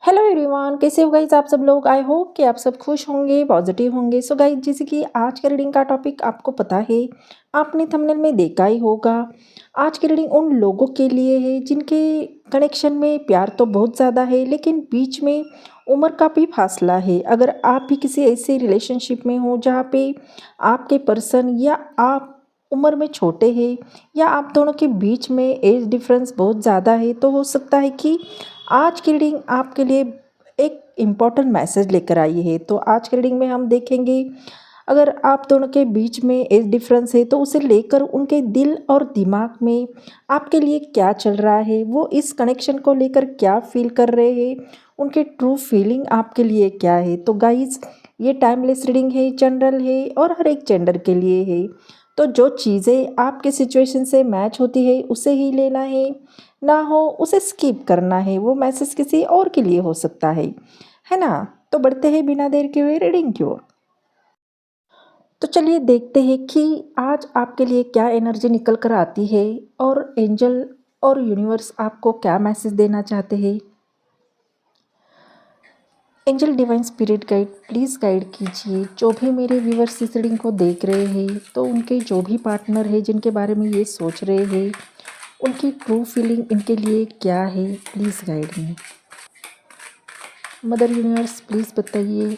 Hello everyone, कैसे हो guys आप सब लोग। आई होप कि आप सब खुश होंगे, पॉजिटिव होंगे। सो गाइज, जैसे कि आज के रीडिंग का टॉपिक आपको पता है, आपने थंबनेल में देखा ही होगा। आज की रीडिंग उन लोगों के लिए है जिनके कनेक्शन में प्यार तो बहुत ज़्यादा है, लेकिन बीच में उम्र का भी फासला है। अगर आप भी किसी ऐसे रिलेशनशिप में हो जहाँ पे आपके पर्सन या आप उम्र में छोटे हैं, या आप दोनों के बीच में एज डिफरेंस बहुत ज़्यादा है, तो हो सकता है कि आज की रीडिंग आपके लिए एक इम्पॉर्टेंट मैसेज लेकर आई है। तो आज की रीडिंग में हम देखेंगे, अगर आप दोनों के बीच में एज डिफरेंस है तो उसे लेकर उनके दिल और दिमाग में आपके लिए क्या चल रहा है, वो इस कनेक्शन को लेकर क्या फील कर रहे हैं, उनके ट्रू फीलिंग आपके लिए क्या है। तो गाइज, ये टाइमलेस रीडिंग है, जनरल है और हर एक जेंडर के लिए है। तो जो चीज़ें आपके सिचुएशन से मैच होती है उसे ही लेना है, ना हो उसे स्किप करना है। वो मैसेज किसी और के लिए हो सकता है ना। तो बढ़ते हैं बिना देर के हुए रीडिंग की ओर। तो चलिए देखते हैं कि आज आपके लिए क्या एनर्जी निकल कर आती है और एंजल और यूनिवर्स आपको क्या मैसेज देना चाहते हैं। Angel divine spirit guide please guide कीजिए जो भी मेरे व्यूवर्स इस रीडिंग को देख रहे हैं, तो उनके जो भी पार्टनर है जिनके बारे में ये सोच रहे हैं, उनकी ट्रू फीलिंग इनके लिए क्या है। Please guide me. Mother universe please बताइए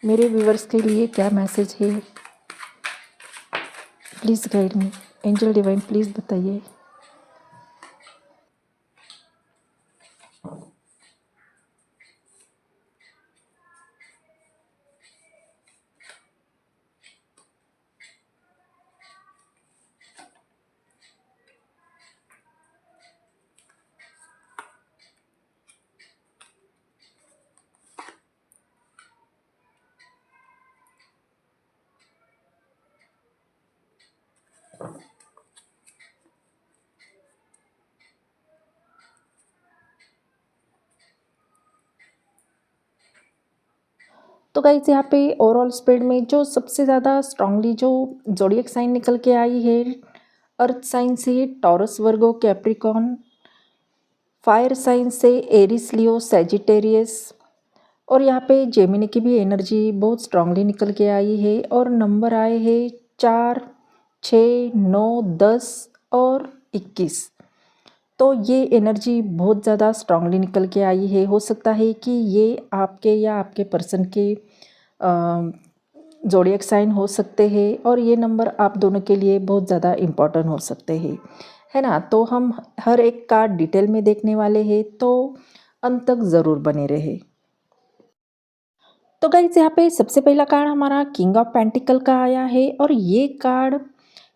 मेरे व्यूवर्स के लिए क्या मैसेज है। Please guide me. Angel divine please बताइए। तो गाइस, यहाँ पे ओवरऑल स्प्रेड में जो सबसे ज़्यादा स्ट्रांगली जो जोडियक साइन निकल के आई है, अर्थ साइन से टॉरस, वर्गो, कैप्रिकॉन, फायर साइन से एरिस, लियो, सैजिटेरियस, और यहाँ पे जेमिनी की भी एनर्जी बहुत स्ट्रांगली निकल के आई है। और नंबर आए हैं 4, 6, 9, 10 और 21। तो ये एनर्जी बहुत ज़्यादा स्ट्रांगली निकल के आई है। हो सकता है कि ये आपके या आपके पर्सन के ज़ोडिएक साइन हो सकते हैं, और ये नंबर आप दोनों के लिए बहुत ज़्यादा इम्पोर्टेंट हो सकते हैं, है ना। तो हम हर एक कार्ड डिटेल में देखने वाले हैं, तो अंत तक ज़रूर बने रहे। तो गाइस, यहाँ पे सबसे पहला कार्ड हमारा किंग ऑफ पेंटिकल का आया है, और ये कार्ड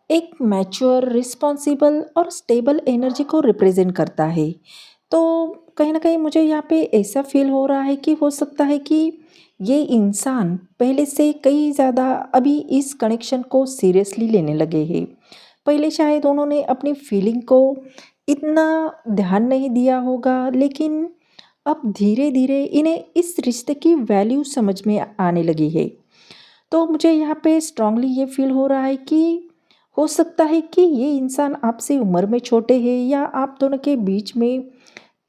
एक मैच्योर, रिस्पॉन्सिबल और स्टेबल एनर्जी को रिप्रेजेंट करता है। तो कहीं ना कहीं मुझे यहाँ पे ऐसा फील हो रहा है कि हो सकता है कि ये इंसान पहले से कई ज़्यादा अभी इस कनेक्शन को सीरियसली लेने लगे हैं। पहले शायद उन्होंने अपनी फीलिंग को इतना ध्यान नहीं दिया होगा, लेकिन अब धीरे धीरे इन्हें इस रिश्ते की वैल्यू समझ में आने लगी है। तो मुझे यहाँ पे स्ट्रांगली ये फील हो रहा है कि हो सकता है कि ये इंसान आपसे उम्र में छोटे हैं, या आप दोनों के बीच में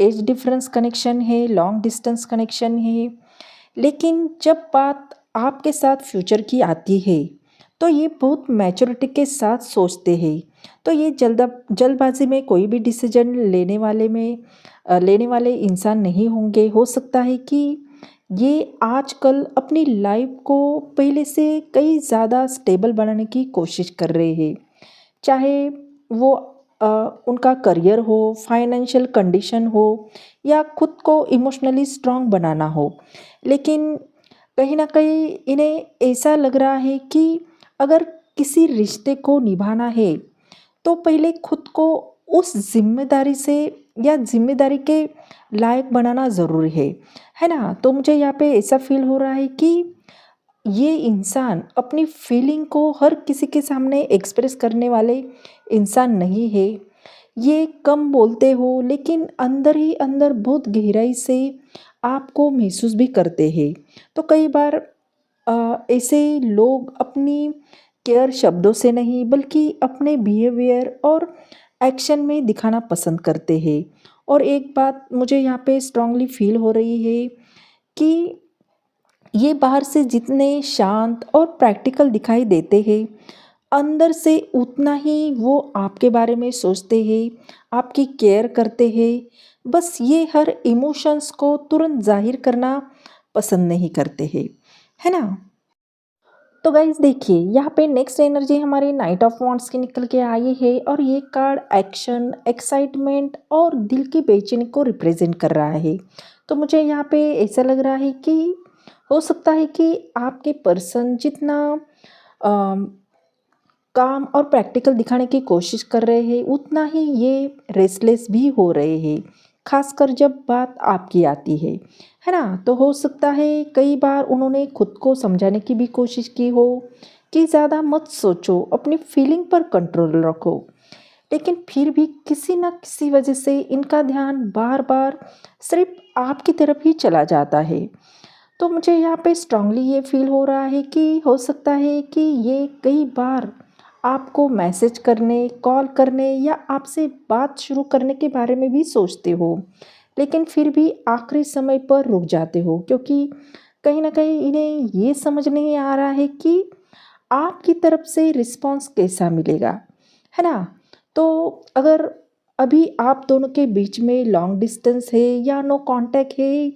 एज डिफरेंस कनेक्शन है, लॉन्ग डिस्टेंस कनेक्शन है। लेकिन जब बात आपके साथ फ्यूचर की आती है, तो ये बहुत मैच्योरिटी के साथ सोचते हैं। तो ये जल्दबाजी में कोई भी डिसीजन लेने वाले इंसान नहीं होंगे। हो सकता है कि ये आजकल अपनी लाइफ को पहले से कई ज़्यादा स्टेबल बनाने की कोशिश कर रहे हैं, चाहे वो उनका करियर हो, फाइनेंशियल कंडीशन हो, या खुद को इमोशनली स्ट्रांग बनाना हो। लेकिन कहीं ना कहीं इन्हें ऐसा लग रहा है कि अगर किसी रिश्ते को निभाना है, तो पहले खुद को उस जिम्मेदारी से या जिम्मेदारी के लायक बनाना ज़रूरी है ना। तो मुझे यहाँ पे ऐसा फील हो रहा है कि ये इंसान अपनी फीलिंग को हर किसी के सामने एक्सप्रेस करने वाले इंसान नहीं है। ये कम बोलते हो, लेकिन अंदर ही अंदर बहुत गहराई से आपको महसूस भी करते हैं। तो कई बार ऐसे लोग अपनी केयर शब्दों से नहीं, बल्कि अपने बिहेवियर और एक्शन में दिखाना पसंद करते हैं। और एक बात मुझे यहाँ पे स्ट्रांगली फ़ील हो रही है कि ये बाहर से जितने शांत और प्रैक्टिकल दिखाई देते हैं, अंदर से उतना ही वो आपके बारे में सोचते हैं, आपकी केयर करते हैं। बस ये हर इमोशंस को तुरंत ज़ाहिर करना पसंद नहीं करते हैं, है ना? तो गाइज़ देखिए, यहाँ पे नेक्स्ट एनर्जी हमारी नाइट ऑफ वांड्स की निकल के आई है और ये कार्ड एक्शन, एक्साइटमेंट और दिल की बेचैनी को रिप्रेजेंट कर रहा है। तो मुझे यहाँ पे ऐसा लग रहा है कि हो सकता है कि आपके पर्सन जितना अम, काम और प्रैक्टिकल दिखाने की कोशिश कर रहे हैं, उतना ही ये रेस्टलेस भी हो रहे हैं, खासकर जब बात आपकी आती है ना? तो हो सकता है कई बार उन्होंने खुद को समझाने की भी कोशिश की हो कि ज़्यादा मत सोचो, अपनी फीलिंग पर कंट्रोल रखो। लेकिन फिर भी किसी न किसी वजह से इनका ध्यान बार-बार सिर्फ़ आपकी तरफ ही चला जाता है। तो मुझे यहाँ पे स्ट्रांगली ये फ़ील हो रहा है कि हो सकता है कि ये कई बार आपको मैसेज करने, कॉल करने या आपसे बात शुरू करने के बारे में भी सोचते हो, लेकिन फिर भी आखिरी समय पर रुक जाते हो क्योंकि कहीं न कहीं इन्हें ये समझ नहीं आ रहा है कि आपकी तरफ से रिस्पॉन्स कैसा मिलेगा, है ना? तो अगर अभी आप दोनों के बीच में लॉन्ग डिस्टेंस है या नो कॉन्टैक्ट है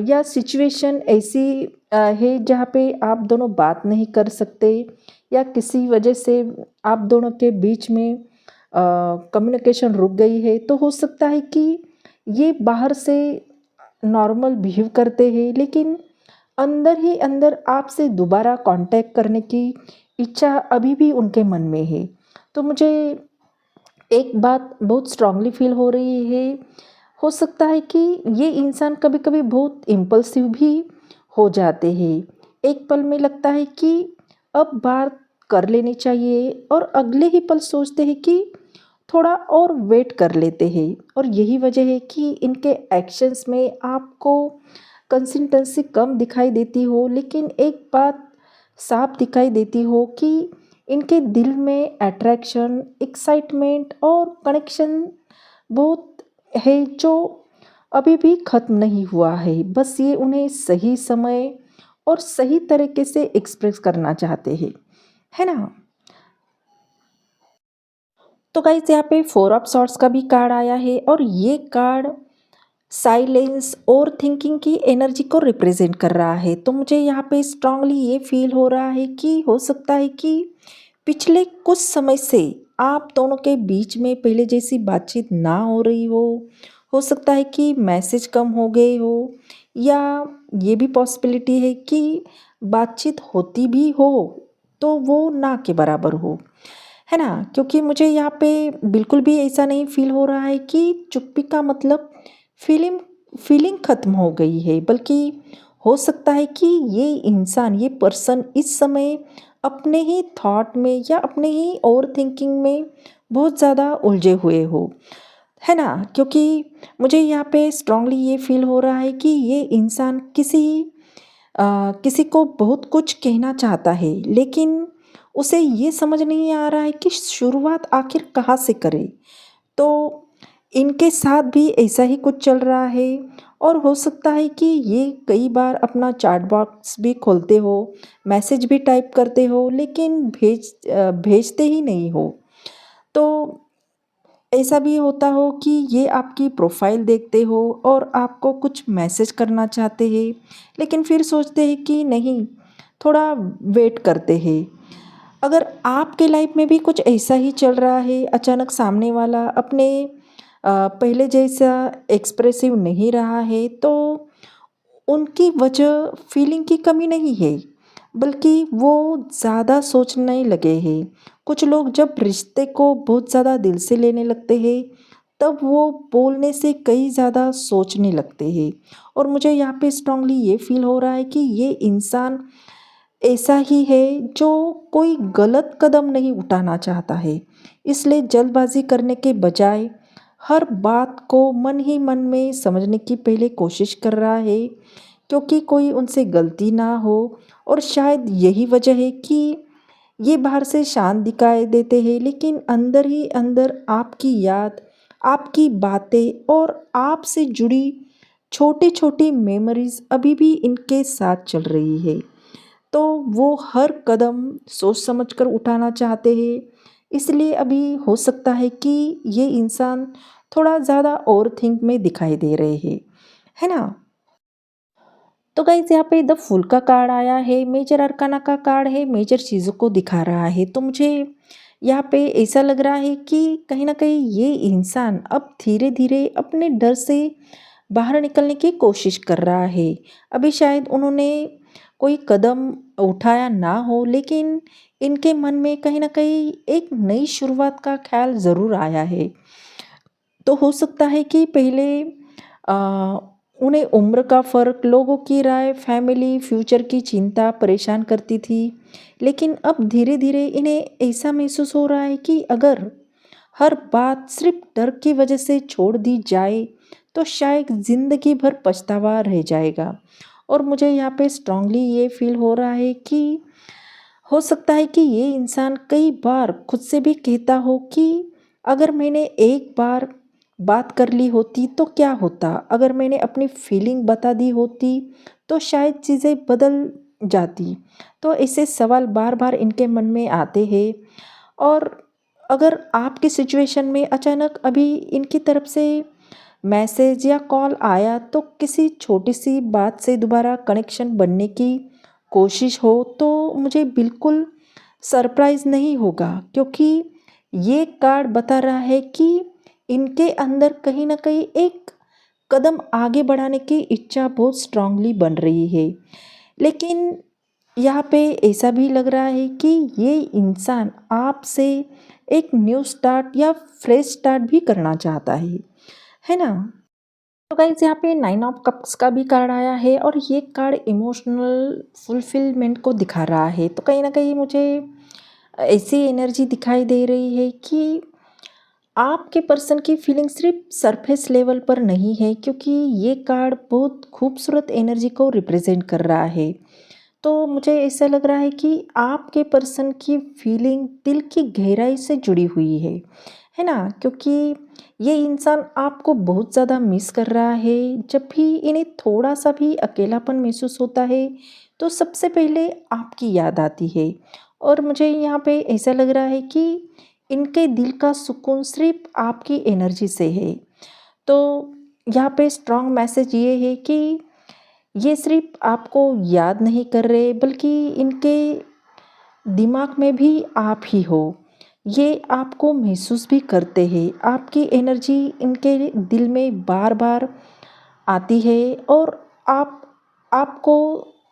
या सिचुएशन ऐसी है जहाँ पे आप दोनों बात नहीं कर सकते या किसी वजह से आप दोनों के बीच में कम्युनिकेशन रुक गई है, तो हो सकता है कि ये बाहर से नॉर्मल बिहेव करते हैं लेकिन अंदर ही अंदर आपसे दोबारा कांटेक्ट करने की इच्छा अभी भी उनके मन में है। तो मुझे एक बात बहुत स्ट्रांगली फील हो रही है, हो सकता है कि ये इंसान कभी-कभी बहुत इम्पल्सिव भी हो जाते हैं। एक पल में लगता है कि अब बात कर लेनी चाहिए और अगले ही पल सोचते हैं कि थोड़ा और वेट कर लेते हैं और यही वजह है कि इनके एक्शंस में आपको कंसिस्टेंसी कम दिखाई देती हो, लेकिन एक बात साफ दिखाई देती हो कि इनके दिल में अट्रैक्शन, एक्साइटमेंट और कनेक्शन बहुत है जो अभी भी ख़त्म नहीं हुआ है। बस ये उन्हें सही समय और सही तरीके से एक्सप्रेस करना चाहते हैं, है ना? तो गाइज़ यहाँ पे 4 ऑफ सॉर्ड्स का भी कार्ड आया है और ये कार्ड साइलेंस और थिंकिंग की एनर्जी को रिप्रेजेंट कर रहा है। तो मुझे यहाँ पे स्ट्रांगली ये फील हो रहा है कि हो सकता है कि पिछले कुछ समय से आप दोनों के बीच में पहले जैसी बातचीत ना हो रही हो सकता है कि मैसेज कम हो गए हो या ये भी पॉसिबिलिटी है कि बातचीत होती भी हो तो वो ना के बराबर हो, है ना? क्योंकि मुझे यहाँ पे बिल्कुल भी ऐसा नहीं फील हो रहा है कि चुप्पी का मतलब फीलिंग फीलिंग ख़त्म हो गई है, बल्कि हो सकता है कि ये इंसान, ये पर्सन इस समय अपने ही थॉट में या अपने ही ओवर थिंकिंग में बहुत ज़्यादा उलझे हुए हो, है ना? क्योंकि मुझे यहाँ पे स्ट्रांगली ये फील हो रहा है कि ये इंसान किसी को बहुत कुछ कहना चाहता है, लेकिन उसे ये समझ नहीं आ रहा है कि शुरुआत आखिर कहाँ से करे। तो इनके साथ भी ऐसा ही कुछ चल रहा है और हो सकता है कि ये कई बार अपना चैट बॉक्स भी खोलते हो, मैसेज भी टाइप करते हो, लेकिन भेजते ही नहीं हो। तो ऐसा भी होता हो कि ये आपकी प्रोफाइल देखते हो और आपको कुछ मैसेज करना चाहते हैं, लेकिन फिर सोचते हैं कि नहीं, थोड़ा वेट करते हैं। अगर आपके लाइफ में भी कुछ ऐसा ही चल रहा है, अचानक सामने वाला अपने पहले जैसा एक्सप्रेसिव नहीं रहा है, तो उनकी वजह फीलिंग की कमी नहीं है, बल्कि वो ज़्यादा सोचने लगे हैं। कुछ लोग जब रिश्ते को बहुत ज़्यादा दिल से लेने लगते हैं, तब वो बोलने से कई ज़्यादा सोचने लगते हैं और मुझे यहाँ पे स्ट्रांगली ये फील हो रहा है कि ये इंसान ऐसा ही है जो कोई गलत कदम नहीं उठाना चाहता है, इसलिए जल्दबाजी करने के बजाय हर बात को मन ही मन में समझने की पहले कोशिश कर रहा है क्योंकि कोई उनसे गलती ना हो और शायद यही वजह है कि ये बाहर से शांत दिखाई देते हैं लेकिन अंदर ही अंदर आपकी याद आपकी बातें और आपसे जुड़ी छोटी-छोटी मेमोरीज़ अभी भी इनके साथ चल रही है। तो वो हर कदम सोच समझ कर उठाना चाहते हैं, इसलिए अभी हो सकता है कि ये इंसान थोड़ा ज़्यादा ओवरथिंक में दिखाई दे रहे हैं, है ना? तो गाइज़ यहाँ पे द फूल का कार्ड आया है, मेजर अरकाना का कार्ड है, मेजर चीज़ों को दिखा रहा है। तो मुझे यहाँ पे ऐसा लग रहा है कि कहीं न कहीं ये इंसान अब धीरे-धीरे अपने डर से बाहर निकलने की कोशिश कर रहा है। अभी शायद उन्होंने कोई कदम उठाया ना हो, लेकिन इनके मन में कहीं न कहीं एक नई शुरुआत का ख़्याल ज़रूर आया है। तो हो सकता है कि पहले अ, उन्हें उम्र का फ़र्क, लोगों की राय, फैमिली, फ्यूचर की चिंता परेशान करती थी। लेकिन अब धीरे-धीरे इन्हें ऐसा महसूस हो रहा है कि अगर हर बात सिर्फ़ डर की वजह से छोड़ दी जाए, तो शायद ज़िंदगी भर पछतावा रह जाएगा। और मुझे यहाँ पे स्ट्रॉन्गली ये फ़ील हो रहा है कि हो सकता है कि ये इंसान कई बार खुद से भी कहता हो कि अगर मैंने एक बार बात कर ली होती तो क्या होता, अगर मैंने अपनी फीलिंग बता दी होती तो शायद चीज़ें बदल जाती। तो ऐसे सवाल बार बार इनके मन में आते हैं। और अगर आपकी सिचुएशन में अचानक अभी इनकी तरफ से मैसेज या कॉल आया, तो किसी छोटी सी बात से दोबारा कनेक्शन बनने की कोशिश हो, तो मुझे बिल्कुल सरप्राइज़ नहीं होगा, क्योंकि ये कार्ड बता रहा है कि इनके अंदर कहीं न कहीं एक कदम आगे बढ़ाने की इच्छा बहुत स्ट्रांगली बन रही है। लेकिन यहाँ पे ऐसा भी लग रहा है कि ये इंसान आपसे एक न्यू स्टार्ट या फ्रेश स्टार्ट भी करना चाहता है ना? तो गाइज़ यहाँ पे 9 ऑफ कप्स का भी कार्ड आया है और ये कार्ड इमोशनल फुलफिलमेंट को दिखा रहा है। तो कहीं न कहीं मुझे ऐसी एनर्जी दिखाई दे रही है कि आपके पर्सन की फीलिंग सिर्फ सरफेस लेवल पर नहीं है, क्योंकि ये कार्ड बहुत खूबसूरत एनर्जी को रिप्रेजेंट कर रहा है। तो मुझे ऐसा लग रहा है कि आपके पर्सन की फीलिंग दिल की गहराई से जुड़ी हुई है ना? क्योंकि ये इंसान आपको बहुत ज़्यादा मिस कर रहा है। जब भी इन्हें थोड़ा-सा भी अकेलापन महसूस होता है, तो सबसे पहले आपकी याद आती है। और मुझे यहाँ पे ऐसा लग रहा है कि इनके दिल का सुकून सिर्फ़ आपकी एनर्जी से है। तो यहाँ पे स्ट्रॉन्ग मैसेज ये है कि ये सिर्फ़ आपको याद नहीं कर रहे, बल्कि इनके दिमाग में भी आप ही हो। ये आपको महसूस भी करते हैं। आपकी एनर्जी इनके दिल में बार-बार आती है और आपको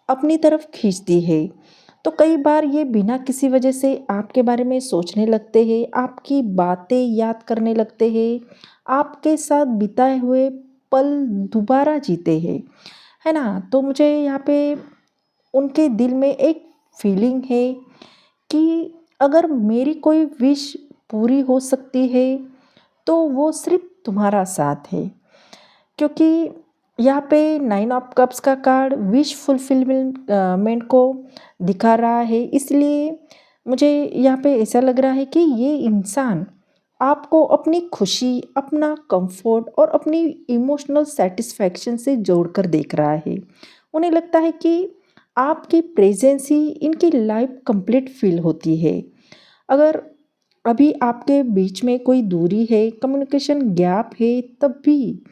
अपनी तरफ खींचती है। तो कई बार ये बिना किसी वजह से आपके बारे में सोचने लगते हैं, आपकी बातें याद करने लगते हैं, आपके साथ बिताए हुए पल दोबारा जीते हैं, है ना? तो मुझे यहाँ पे उनके दिल में एक फीलिंग है कि अगर मेरी कोई विश पूरी हो सकती है, तो वो सिर्फ़ तुम्हारा साथ है। क्योंकि यहाँ पे 9 ऑफ कप्स का कार्ड विश फुलफिलमेंट मेंट को दिखा रहा है, इसलिए मुझे यहाँ पे ऐसा लग रहा है कि ये इंसान आपको अपनी खुशी, अपना कंफर्ट और अपनी इमोशनल सैटिस्फैक्शन से जोड़कर देख रहा है। उन्हें लगता है कि आपकी प्रेज़ेंस ही इनकी लाइफ़ कंप्लीट फ़ील होती है। अगर अभी आपके बीच में कोई दूरी है, कम्युनिकेशन गैप है, तब भी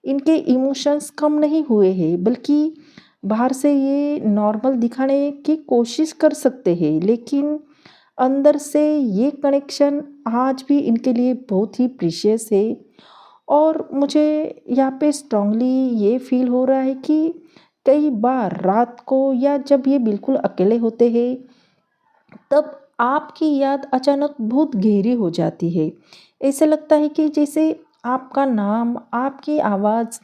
इनके इमोशंस कम नहीं हुए हैं, बल्कि बाहर से ये नॉर्मल दिखाने की कोशिश कर सकते हैं, लेकिन अंदर से ये कनेक्शन आज भी इनके लिए बहुत ही प्रीशियस है। और मुझे यहाँ पे स्ट्रांगली ये फ़ील हो रहा है कि कई बार रात को या जब ये बिल्कुल अकेले होते हैं, तब आपकी याद अचानक बहुत गहरी हो जाती है। ऐसा लगता है कि जैसे आपका नाम, आपकी आवाज़,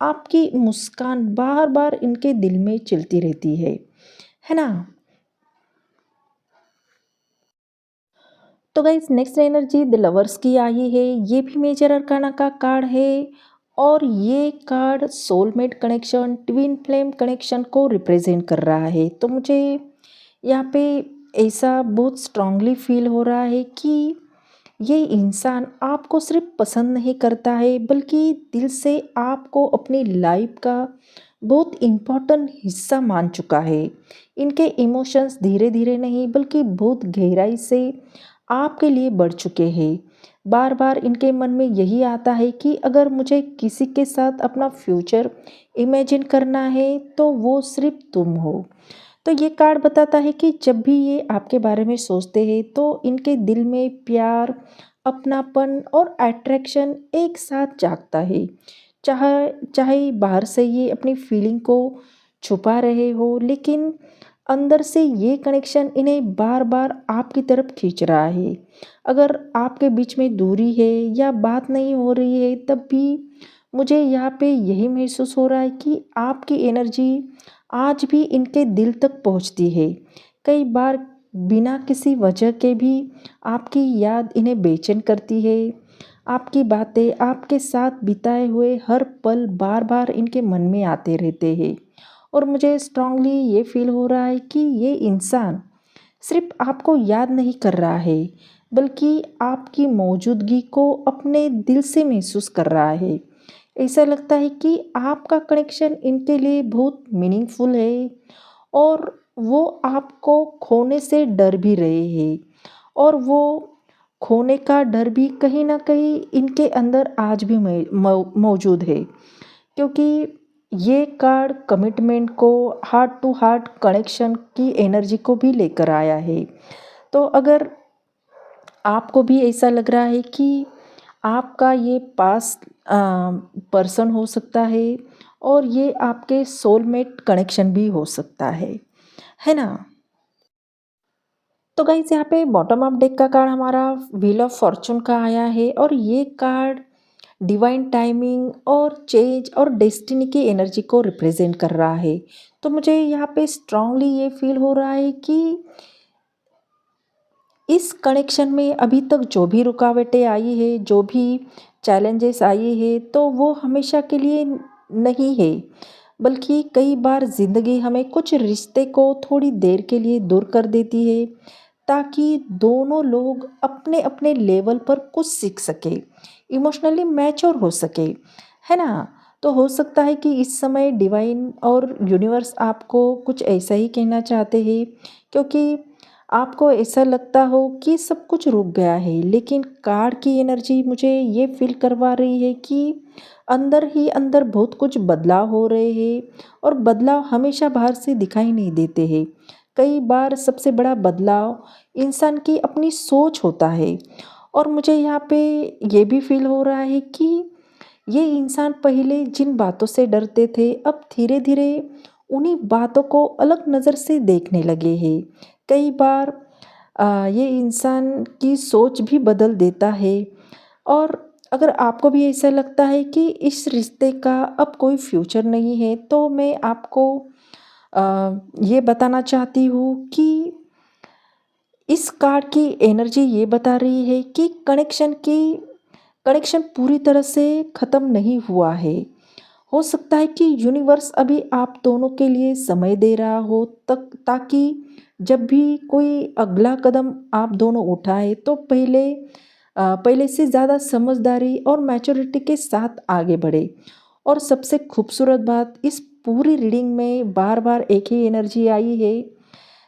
आपकी मुस्कान बार-बार इनके दिल में चलती रहती है ना? तो guys next energy the lovers की आई है। ये भी मेजर अरकाना का कार्ड है और ये card soulmate connection, twin flame connection को रिप्रेजेंट कर रहा है। तो मुझे यहाँ पे ऐसा बहुत स्ट्रांगली फील हो रहा है कि ये इंसान आपको सिर्फ़ पसंद नहीं करता है, बल्कि दिल से आपको अपनी लाइफ़ का बहुत इम्पोर्टेंट हिस्सा मान चुका है। इनके इमोशंस धीरे-धीरे नहीं, बल्कि बहुत गहराई से आपके लिए बढ़ चुके हैं। बार-बार इनके मन में यही आता है कि अगर मुझे किसी के साथ अपना फ्यूचर इमेजिन करना है, तो वो सिर्फ़ तुम हो। तो ये कार्ड बताता है कि जब भी ये आपके बारे में सोचते हैं, तो इनके दिल में प्यार, अपनापन और अट्रैक्शन एक साथ जागता है। चाहे चाहे बाहर से ये अपनी फीलिंग को छुपा रहे हो, लेकिन अंदर से ये कनेक्शन इन्हें बार-बार आपकी तरफ खींच रहा है। अगर आपके बीच में दूरी है या बात नहीं हो रही है, तब भी मुझे यहाँ पे यही महसूस हो रहा है कि आपकी एनर्जी आज भी इनके दिल तक पहुँचती है। कई बार बिना किसी वजह के भी आपकी याद इन्हें बेचैन करती है। आपकी बातें, आपके साथ बिताए हुए हर पल बार-बार इनके मन में आते रहते हैं। और मुझे स्ट्रांगली ये फ़ील हो रहा है कि ये इंसान सिर्फ़ आपको याद नहीं कर रहा है, बल्कि आपकी मौजूदगी को अपने दिल से महसूस कर रहा है। ऐसा लगता है कि आपका कनेक्शन इनके लिए बहुत मीनिंगफुल है, और वो आपको खोने से डर भी रहे हैं, और वो खोने का डर भी कहीं न कहीं इनके अंदर आज भी मौजूद है। क्योंकि ये कार्ड कमिटमेंट को, हार्ट टू हार्ट कनेक्शन की एनर्जी को भी लेकर आया है। तो अगर आपको भी ऐसा लग रहा है कि आपका ये पास्ट पर्सन हो सकता है, और ये आपके सोलमेट कनेक्शन भी हो सकता है ना? तो गाइस, यहाँ पे बॉटम अप डेक का कार्ड हमारा व्हील ऑफ फॉर्चून का आया है, और ये कार्ड डिवाइन टाइमिंग और चेंज और डेस्टिनी की एनर्जी को रिप्रेजेंट कर रहा है। तो मुझे यहाँ पे स्ट्रांगली ये फील हो रहा है कि इस कनेक्शन में अभी तक जो भी रुकावटें आई है, जो भी चैलेंजेस आई है, तो वो हमेशा के लिए नहीं है, बल्कि कई बार ज़िंदगी हमें कुछ रिश्ते को थोड़ी देर के लिए दूर कर देती है, ताकि दोनों लोग अपने अपने लेवल पर कुछ सीख सके, इमोशनली मैच्योर हो सके, है ना? तो हो सकता है कि इस समय डिवाइन और यूनिवर्स आपको कुछ ऐसा ही कहना चाहते हैं, क्योंकि आपको ऐसा लगता हो कि सब कुछ रुक गया है, लेकिन कार्ड की एनर्जी मुझे ये फील करवा रही है कि अंदर ही अंदर बहुत कुछ बदलाव हो रहे हैं, और बदलाव हमेशा बाहर से दिखाई नहीं देते हैं। कई बार सबसे बड़ा बदलाव इंसान की अपनी सोच होता है, और मुझे यहाँ पे ये भी फील हो रहा है कि ये इंसान पहले जिन बातों से डरते थे, अब धीरे धीरे उन्हीं बातों को अलग नज़र से देखने लगे हैं। कई बार ये इंसान की सोच भी बदल देता है। और अगर आपको भी ऐसा लगता है कि इस रिश्ते का अब कोई फ्यूचर नहीं है, तो मैं आपको ये बताना चाहती हूँ कि इस कार्ड की एनर्जी ये बता रही है कि कनेक्शन पूरी तरह से ख़त्म नहीं हुआ है। हो सकता है कि यूनिवर्स अभी आप दोनों के लिए समय दे रहा हो, तक ताकि जब भी कोई अगला कदम आप दोनों उठाए, तो पहले से ज़्यादा समझदारी और मैच्योरिटी के साथ आगे बढ़े। और सबसे खूबसूरत बात, इस पूरी रीडिंग में बार बार एक ही एनर्जी आई है: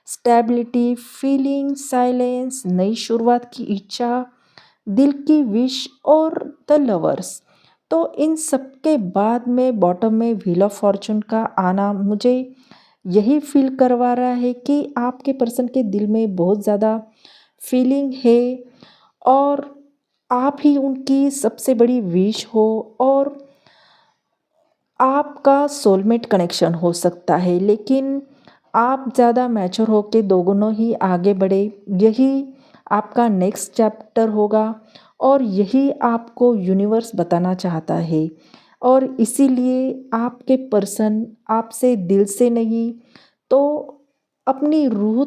स्टेबिलिटी, फीलिंग, साइलेंस, नई शुरुआत की इच्छा, दिल की विश और द लवर्स। तो इन सब के बाद में बॉटम में व्हील ऑफ फॉर्चून का आना मुझे यही फील करवा रहा है कि आपके पर्सन के दिल में बहुत ज़्यादा फीलिंग है, और आप ही उनकी सबसे बड़ी विश हो, और आपका सोलमेट कनेक्शन हो सकता है, लेकिन आप ज़्यादा मैच्योर होके दोनों ही आगे बढ़े। यही आपका नेक्स्ट चैप्टर होगा, और यही आपको यूनिवर्स बताना चाहता है। और इसीलिए आपके पर्सन आपसे दिल से नहीं, तो अपनी रूह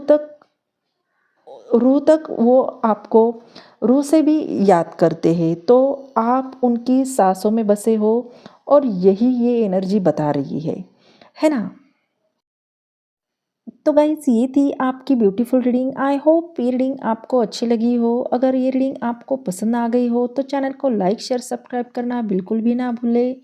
तक वो आपको रूह से भी याद करते हैं। तो आप उनकी सांसों में बसे हो, और यही ये एनर्जी बता रही है ना? तो गाइस ये थी आपकी ब्यूटीफुल रीडिंग। आई होप ये रीडिंग आपको अच्छी लगी हो। अगर ये रीडिंग आपको पसंद आ गई हो तो चैनल को लाइक शेयर सब्सक्राइब करना बिल्कुल भी ना भूलें।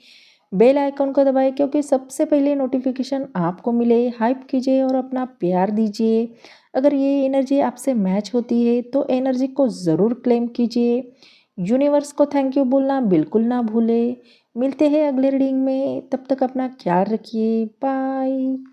बेल आइकन को दबाएं क्योंकि सबसे पहले नोटिफिकेशन आपको मिले। हाइप कीजिए और अपना प्यार दीजिए। अगर ये एनर्जी आपसे मैच होती है तो एनर्जी को ज़रूर क्लेम कीजिए। यूनिवर्स को थैंक यू बोलना बिल्कुल ना भूलें। मिलते हैं अगले रीडिंग में, तब तक अपना ख्याल रखिए। बाय।